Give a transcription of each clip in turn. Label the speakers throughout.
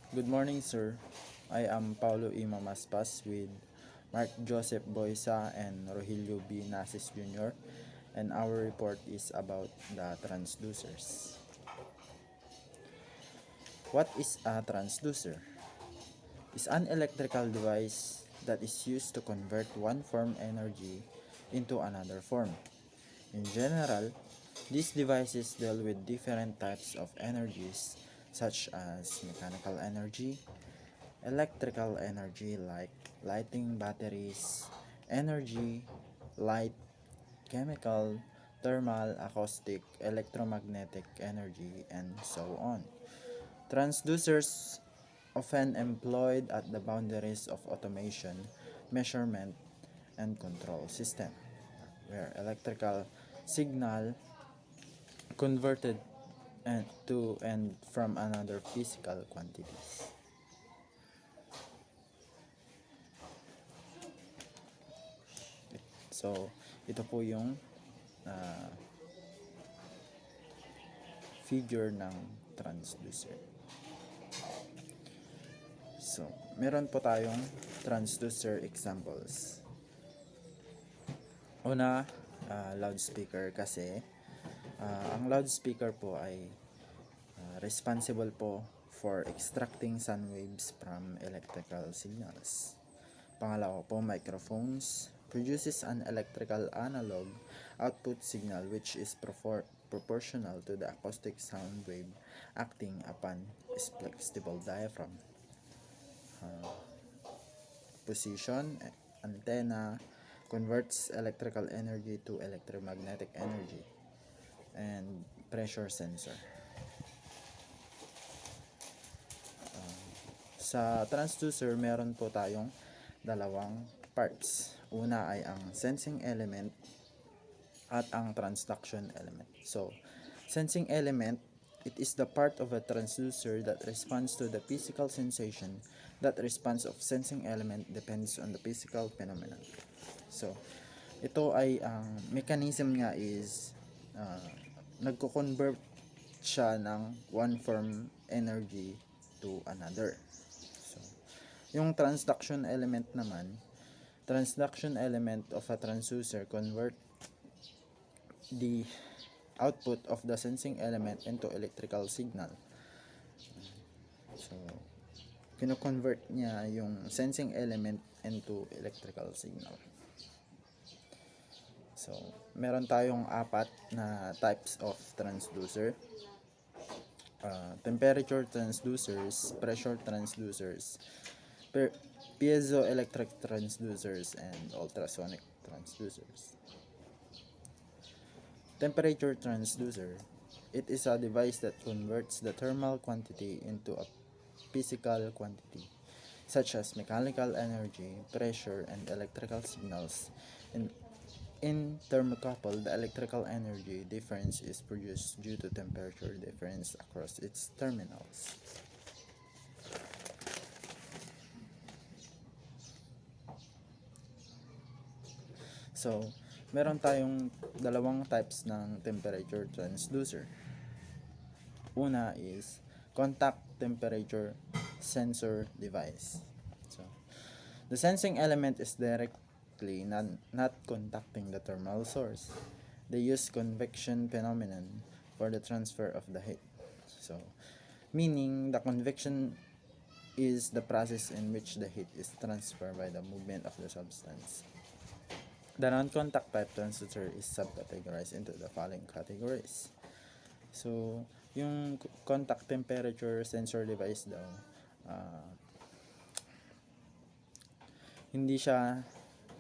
Speaker 1: Good morning, sir. I am Paulo E. Mamaspas with Mark Joseph Boysa and Rogelio B. Nasis Jr. And our report is about the transducers. What is a transducer? It's an electrical device that is used to convert one form energy into another form. In general, these devices deal with different types of energies such as mechanical energy, electrical energy like lighting batteries, energy, light, chemical, thermal, acoustic, electromagnetic energy, and so on. Transducers often employed at the boundaries of automation, measurement, and control system, where electrical signal converted and to and from another physical quantities. So, ito po yung uh, figure ng transducer. So, meron po tayong transducer examples. Una, loudspeaker kasi ang loudspeaker po ay responsible po for extracting sound waves from electrical signals. Pangalawa po, microphones produces an electrical analog output signal which is proportional to the acoustic sound wave acting upon its flexible diaphragm. Position, antenna converts electrical energy to electromagnetic energy, and pressure sensor. Sa transducer, meron po tayong dalawang parts. Una ay ang sensing element at ang transduction element. So, sensing element, it is the part of a transducer that responds to the physical sensation. That response of sensing element depends on the physical phenomenon. So, ito ay ang mechanism niya is nagko-convert siya ng one form energy to another. So, yung transduction element naman, transduction element of a transducer convert the output of the sensing element into electrical signal. So, kino-convert niya yung sensing element into electrical signal. So, meron tayong apat na types of transducer. Temperature transducers, pressure transducers, piezoelectric transducers, and ultrasonic transducers. Temperature transducer, it is a device that converts the thermal quantity into a physical quantity, such as mechanical energy, pressure, and electrical signals. In thermocouple, the electrical energy difference is produced due to temperature difference across its terminals. So, meron tayong dalawang types ng temperature transducer. Una is contact temperature sensor device. So, the sensing element is directly not contacting the thermal source. They use convection phenomenon for the transfer of the heat. So, meaning the convection is the process in which the heat is transferred by the movement of the substance. The non-contact type transducer is subcategorized into the following categories. So, yung contact temperature sensor device daw, hindi siya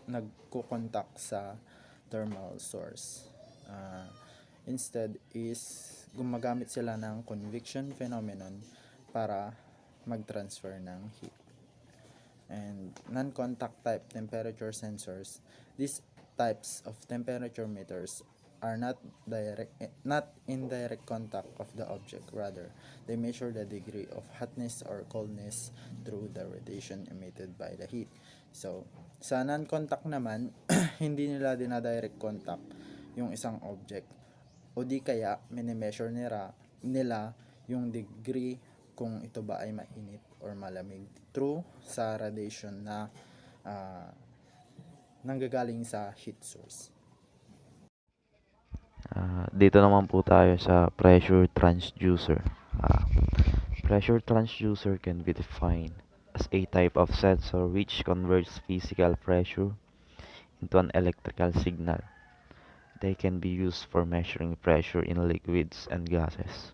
Speaker 1: nagko-contact sa thermal source. Instead is gumagamit sila ng convection phenomenon para mag-transfer ng heat. And non-contact type temperature sensors, these types of temperature meters are not in direct contact of the object. Rather, they measure the degree of hotness or coldness through the radiation emitted by the heat. So, sa non-contact naman, hindi nila dinadirect contact yung isang object, o di kaya mini-measure nila yung degree kung ito ba ay mainit or malamig through sa radiation na uh, nanggagaling sa heat source.
Speaker 2: Dito naman po tayo sa pressure transducer. Pressure transducer can be defined as a type of sensor which converts physical pressure into an electrical signal. They can be used for measuring pressure in liquids and gases.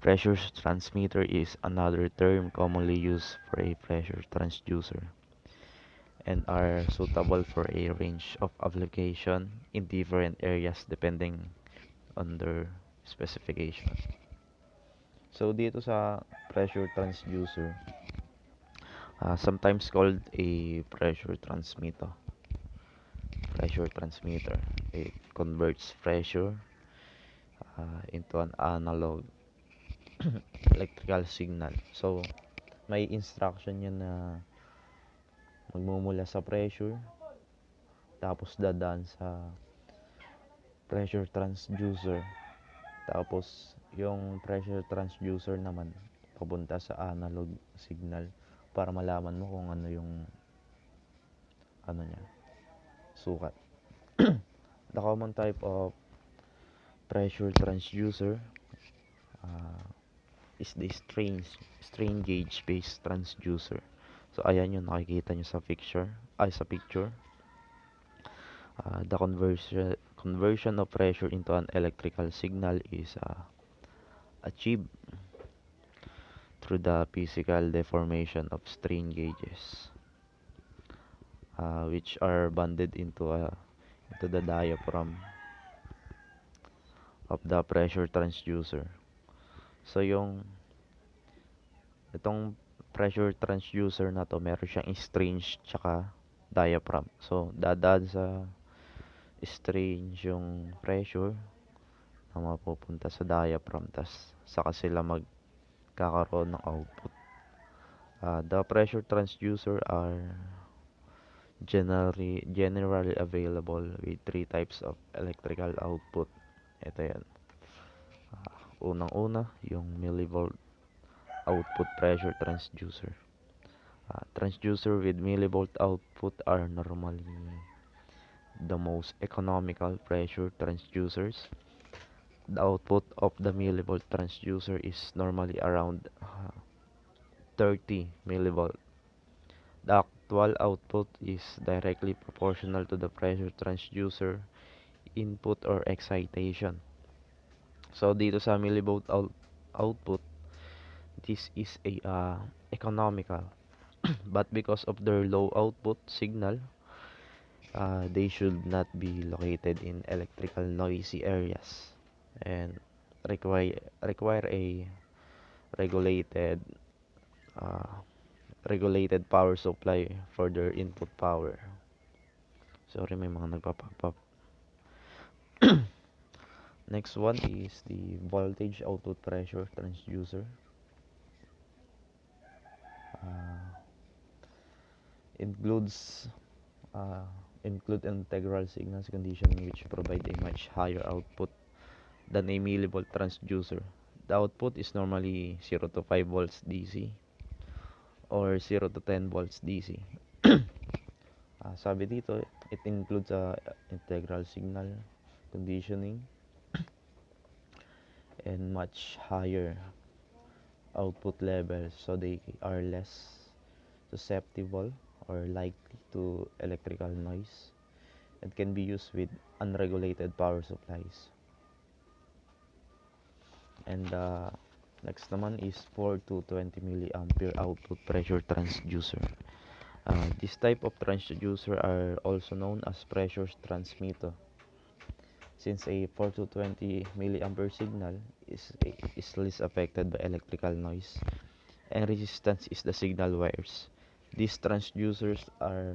Speaker 2: Pressure transmitter is another term commonly used for a pressure transducer and are suitable for a range of application in different areas depending on their specification. So dito sa pressure transducer, sometimes called a pressure transmitter, it converts pressure into an analog electrical signal. So may instruction yan na magmumula sa pressure tapos dadaan sa pressure transducer, tapos yung pressure transducer naman papunta sa analog signal para malaman mo kung ano yung niya, sukat. The common type of pressure transducer is the strain gauge based transducer. So ayan yung nakikita nyo sa picture. The conversion of pressure into an electrical signal is achieved through the physical deformation of strain gauges, which are bonded into the diaphragm of the pressure transducer. So itong pressure transducer na to, meron siyang strain tsaka diaphragm. So dadaan sa strain yung pressure na mapupunta sa diaphragm, tas saka sila magkakaroon ng output. The pressure transducer are generally available with three types of electrical output. Ito yan. Unang-una, yung millivolt output pressure transducer. Transducer with millivolt output are normally the most economical pressure transducers. The output of the millivolt transducer is normally around 30 millivolt. The actual output is directly proportional to the pressure transducer input or excitation. So dito sa millivolt output, this is a economical, but because of their low output signal, they should not be located in electrical noisy areas and require a regulated uh, regulated power supply for their input power. Sorry, may mga nagpa-pop up. Next one is the voltage output pressure transducer. Includes include integral signals conditioning which provide a much higher output than a millivolt transducer. The output is normally 0 to 5 volts DC or 0 to 10 volts DC. Sabi dito, it includes integral signal conditioning and much higher output levels, so they are less susceptible or likely to electrical noise and can be used with unregulated power supplies. And next naman is 4 to 20 milliampere output pressure transducer. This type of transducer are also known as pressure transmitter, since a 4 to 20 milliampere signal is less affected by electrical noise and resistance is the signal wires. These transducers are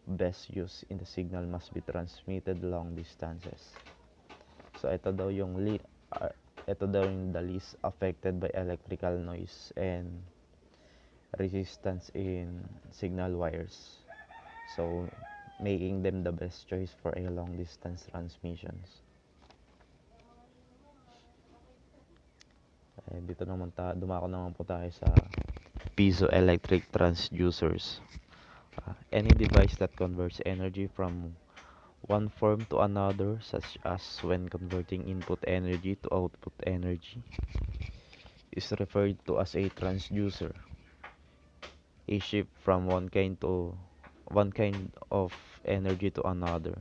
Speaker 2: best used in the signal must be transmitted long distances. So ito daw yung the least affected by electrical noise and resistance in signal wires. So making them the best choice for a long distance transmissions. Dito naman dumako naman po tayo sa piezoelectric transducers. Any device that converts energy from one form to another, such as when converting input energy to output energy, is referred to as a transducer. A shift from one kind of energy to another,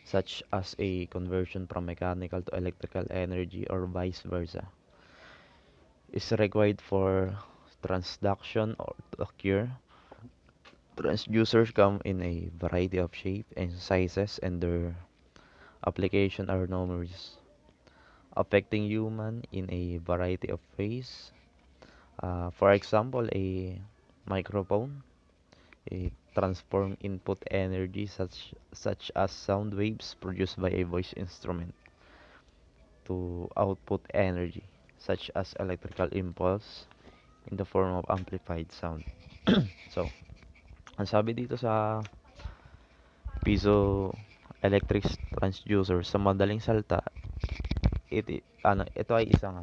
Speaker 2: such as a conversion from mechanical to electrical energy or vice versa, is required for transduction or to occur. Transducers come in a variety of shapes and sizes, and their applications are numerous, affecting human in a variety of ways. For example, a microphone, it transform input energy such as sound waves produced by a voice instrument to output energy such as electrical impulse in the form of amplified sound. So, ang sabi dito sa piezoelectric transducer, sa madaling salita, ito ay isang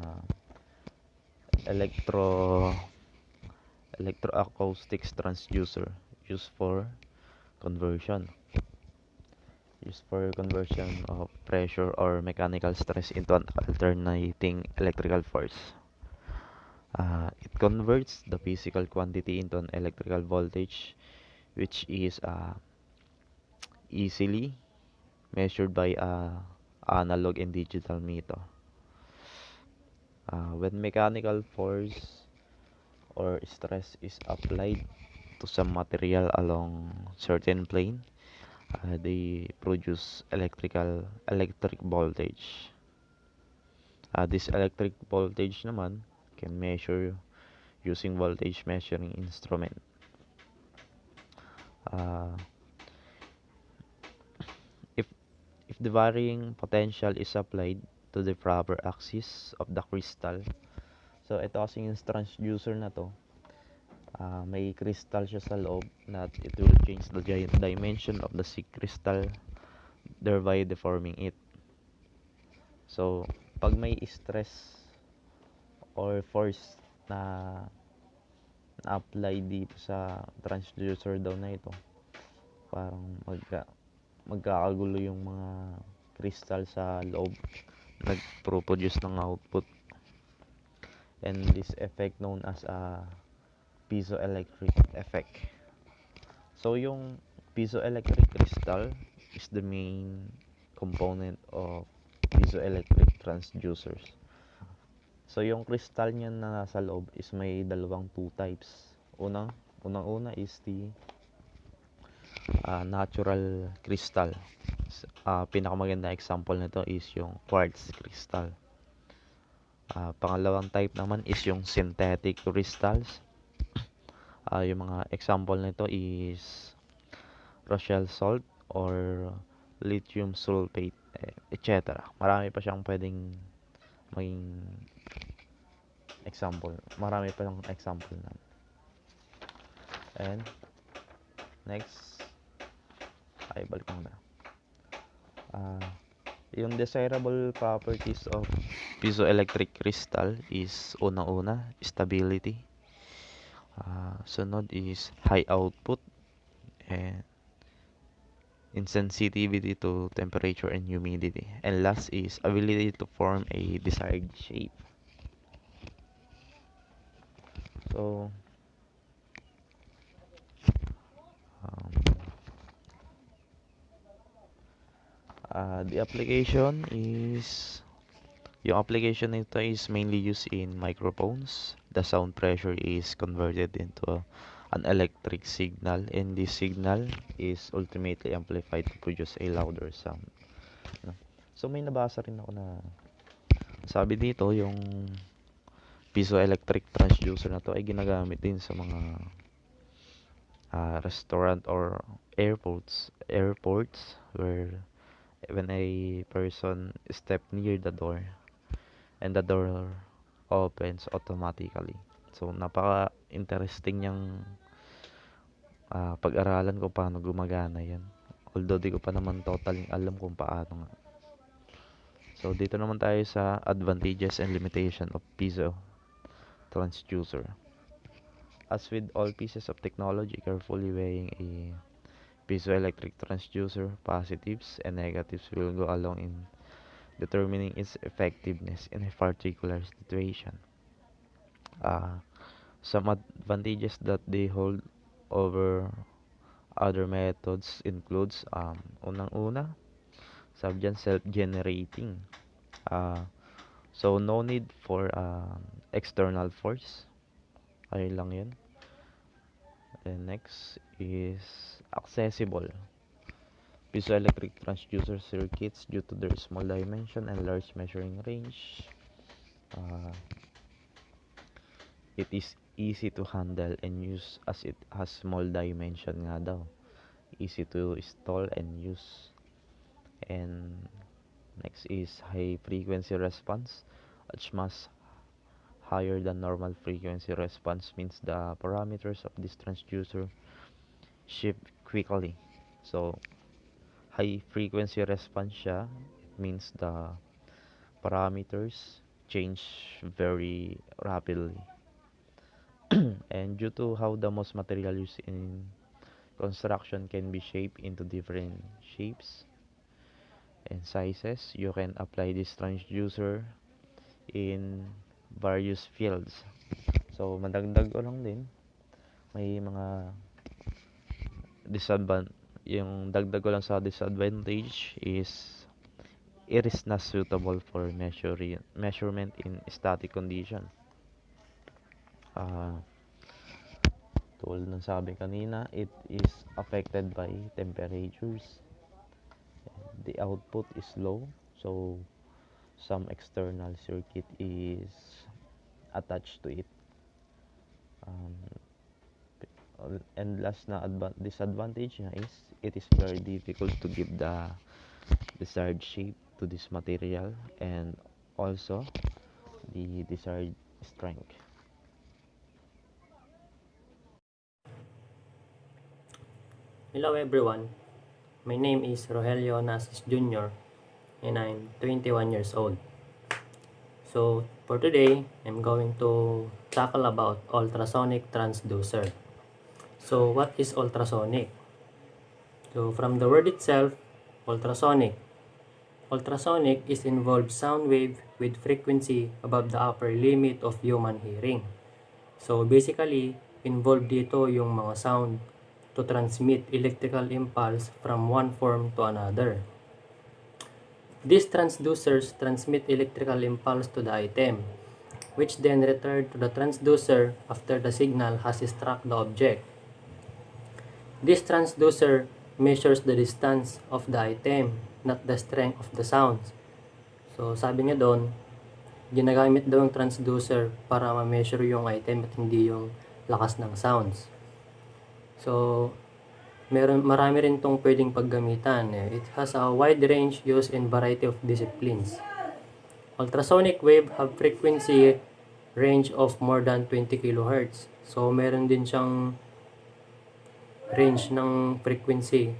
Speaker 2: electro electroacoustics transducer used for conversion of pressure or mechanical stress into an alternating electrical force. It converts the physical quantity into an electrical voltage, which is easily measured by analog and digital meter. When mechanical force or stress is applied to some material along certain plane, they produce electric voltage. This electric voltage naman can measure using voltage measuring instrument. Uh, if if the varying potential is applied to the proper axis of the crystal, so ito kasing yung transducer na to, may crystal siya sa loob that it will change the dimension of the crystal, thereby deforming it. So, pag may stress or force na na-apply dito sa transducer daw na ito, parang magkakagulo yung mga crystal sa loob, nag-produce ng output, and this effect known as a piezoelectric effect. So yung piezoelectric crystal is the main component of piezoelectric transducers. So yung crystal niya na nasa loob is may dalawang two types. Unang-una is the natural crystal. Pinakamaganda example nito is yung quartz crystal. Pangalawang type naman is yung synthetic crystals. Yung mga example nito is Rochelle salt or lithium sulfate, etc. Marami pa siyang pwedeng maging example. Marami pa siyang example na. And next, balik mo na. Yung desirable properties of piezoelectric crystal is unang-una, stability. Sunod is high output and insensitivity to temperature and humidity. And last is ability to form a desired shape. So, the application is, yung application nito is mainly used in microphones. The sound pressure is converted into an electric signal, and this signal is ultimately amplified to produce a louder sound. So may nabasa rin ako na sabi dito yung piezoelectric transducer na to ay ginagamit din sa mga restaurant or airports where when a person step near the door and the door opens automatically. So napaka-interesting niyang pag-aralan kung paano gumagana yan. Although di ko pa naman totally alam kung paano nga. So, dito naman tayo sa advantages and limitation of piezo transducer. As with all pieces of technology, carefully weighing a piezoelectric transducer, positives and negatives will go along in determining its effectiveness in a particular situation. Some advantages that they hold over other methods includes unang-una, sabi dyan, self-generating. So no need for external force. Ayun lang yun. And next is accessible. Piezoelectric transducer circuits, due to their small dimension and large measuring range, it is easy to handle and use as it has small dimension nga daw. Easy to install and use. And next is high frequency response. Much higher than normal frequency response means the parameters of this transducer shift quickly. So high frequency response siya, it means the parameters change very rapidly. And due to how the most material used in construction can be shaped into different shapes and sizes, you can apply this transducer in various fields. So madagdag ko lang din, may mga yung dagdag ko lang sa disadvantage is it is not suitable for measurement in static condition. Tulad ng sabi kanina, it is affected by temperatures. The output is low, so some external circuit is attached to it. And last na disadvantage niya is it is very difficult to give the desired shape to this material and also the desired strength.
Speaker 3: Hello everyone, my name is Rogelio Nasis Jr. and I'm 21 years old. So for today, I'm going to tackle about ultrasonic transducer. So what is ultrasonic? So from the word itself, ultrasonic. Ultrasonic is involved sound wave with frequency above the upper limit of human hearing. So basically, involved dito yung mga sound to transmit electrical impulse from one form to another. These transducers transmit electrical impulse to the item, which then return to the transducer after the signal has struck the object. This transducer measures the distance of the item, not the strength of the sounds. So sabi niya doon, ginagamit daw yung transducer para ma-measure yung item at hindi yung lakas ng sounds. So, marami rin itong pwedeng paggamitan. It has a wide range used in variety of disciplines. Ultrasonic wave have frequency range of more than 20 kHz. So, meron din siyang range ng frequency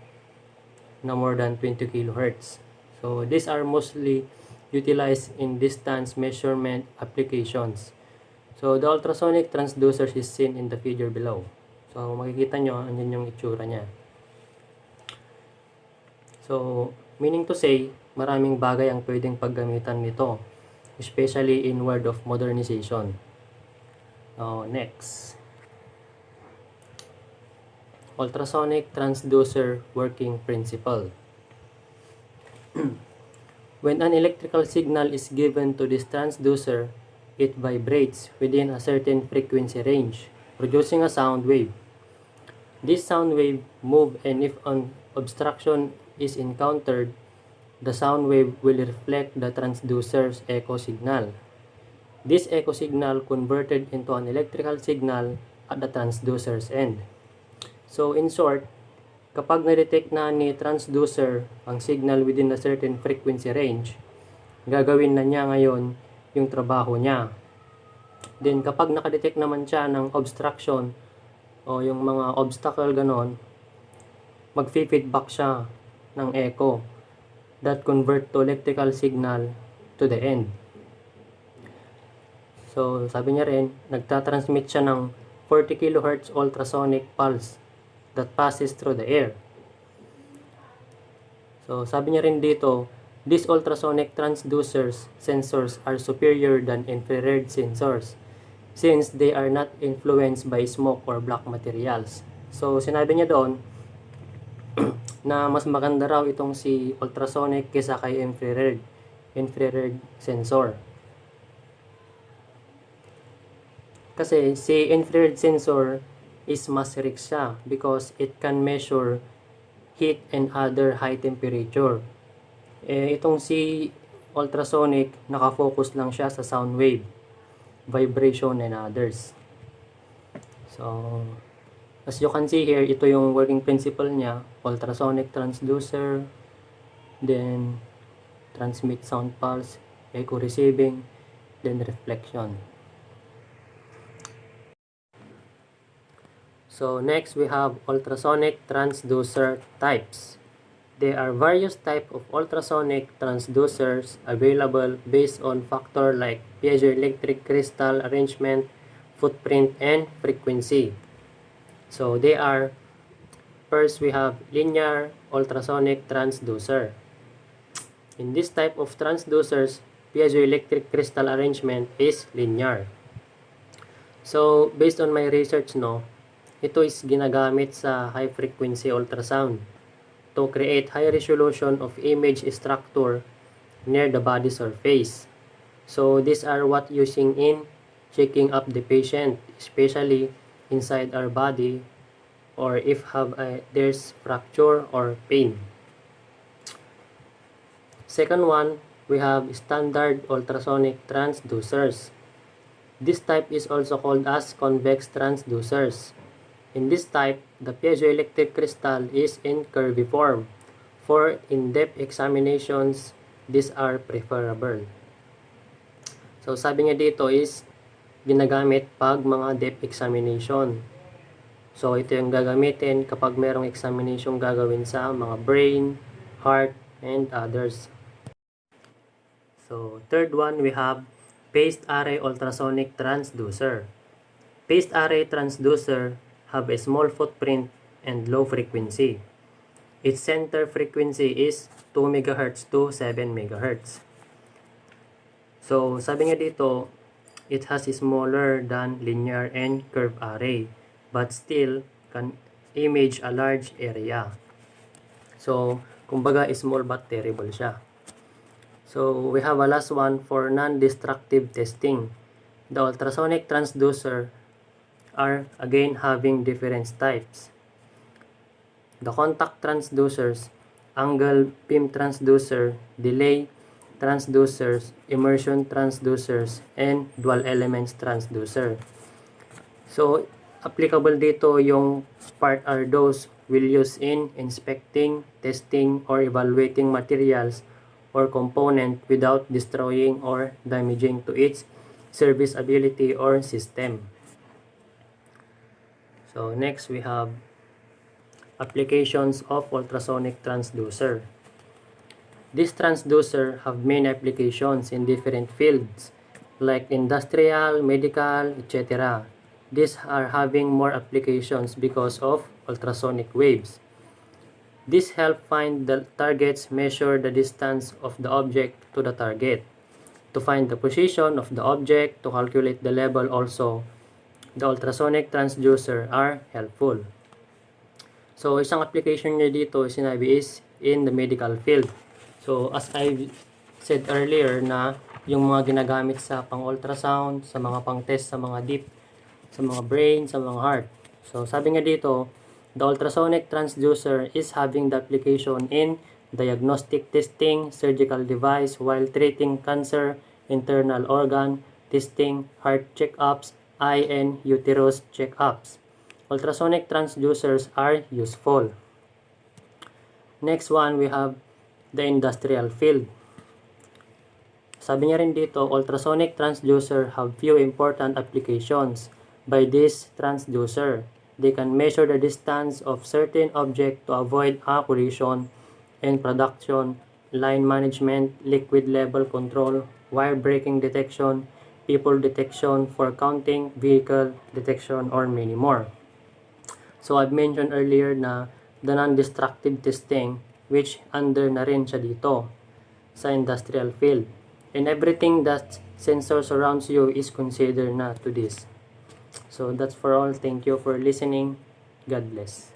Speaker 3: na more than 20 kHz. So, these are mostly utilized in distance measurement applications. So, the ultrasonic transducer is seen in the figure below. So, makikita nyo, andyan yung itsura niya. So, meaning to say, maraming bagay ang pwedeng paggamitan nito, especially in world of modernization. Next. Ultrasonic transducer working principle. When an electrical signal is given to this transducer, it vibrates within a certain frequency range, producing a sound wave. This sound wave moves, and if an obstruction is encountered, the sound wave will reflect the transducer's echo signal. This echo signal converted into an electrical signal at the transducer's end. So in short, kapag na-detect na ni transducer ang signal within a certain frequency range, gagawin na niya ngayon yung trabaho niya. Then kapag nakadetect naman siya ng obstruction o yung mga obstacle ganon, mag-feedback siya ng echo that convert to electrical signal to the end. So, sabi niya rin, nagtatransmit siya ng 40 kHz ultrasonic pulse that passes through the air. So, sabi niya rin dito, these ultrasonic transducers sensors are superior than infrared sensors since they are not influenced by smoke or black materials. So, sinabi niya doon na mas maganda raw itong si ultrasonic kaysa kay infrared sensor. Kasi si infrared sensor is mas risk siya because it can measure heat and other high temperature. Itong si ultrasonic, nakafocus lang siya sa sound wave, vibration, and others. So, as you can see here, ito yung working principle niya, ultrasonic transducer, then transmit sound pulse, echo receiving, then reflection. So next we have ultrasonic transducer types. There are various types of ultrasonic transducers available based on factors like piezoelectric crystal arrangement, footprint, and frequency. So they are, first we have linear ultrasonic transducer. In this type of transducers, piezoelectric crystal arrangement is linear. So based on my research, ito is ginagamit sa high frequency ultrasound to create high resolution of image structure near the body surface. So these are what using in checking up the patient, especially inside our body, or if there's fracture or pain. Second one, we have standard ultrasonic transducers. This type is also called as convex transducers. In this type, the piezoelectric crystal is in curvy form. For in-depth examinations, these are preferable. So sabi niya dito is ginagamit pag mga depth examination. So ito yung gagamitin kapag merong examination gagawin sa mga brain, heart, and others. So third one, we have phased array ultrasonic transducer. Phased array transducer have a small footprint and low frequency. Its center frequency is 2 MHz to 7 MHz. So, sabi nga dito, it has smaller than linear and curved array, but still can image a large area. So, kumbaga small but terrible siya. So, we have a last one for non-destructive testing. The ultrasonic transducer are again having different types. The contact transducers, angle beam transducer, delay transducers, immersion transducers, and dual elements transducer. So, applicable dito yung part are those will use in inspecting, testing, or evaluating materials or component without destroying or damaging to its serviceability or system. So next we have applications of ultrasonic transducer. This transducer have many applications in different fields like industrial, medical, etc. These are having more applications because of ultrasonic waves. This help find the targets, measure the distance of the object to the target, to find the position of the object, to calculate the level also. The ultrasonic transducer are helpful. So, isang application niya dito, sinabi is in the medical field. So, as I said earlier na yung mga ginagamit sa pang-ultrasound, sa mga pang-test, sa mga deep, sa mga brain, sa mga heart. So, sabi nga dito, the ultrasonic transducer is having the application in diagnostic testing, surgical device, while treating cancer, internal organ, testing, heart check-ups, eye and uterus check-ups. Ultrasonic transducers are useful. Next one, we have the industrial field. Sabi niya rin dito, ultrasonic transducer have few important applications. By this transducer, they can measure the distance of certain object to avoid a collision and production, line management, liquid level control, wire breaking detection, people detection for counting, vehicle detection, or many more. So I've mentioned earlier na the non-destructive testing, which under na rin siya dito sa industrial field. And everything that sensor surrounds you is considered na to this. So that's for all. Thank you for listening. God bless.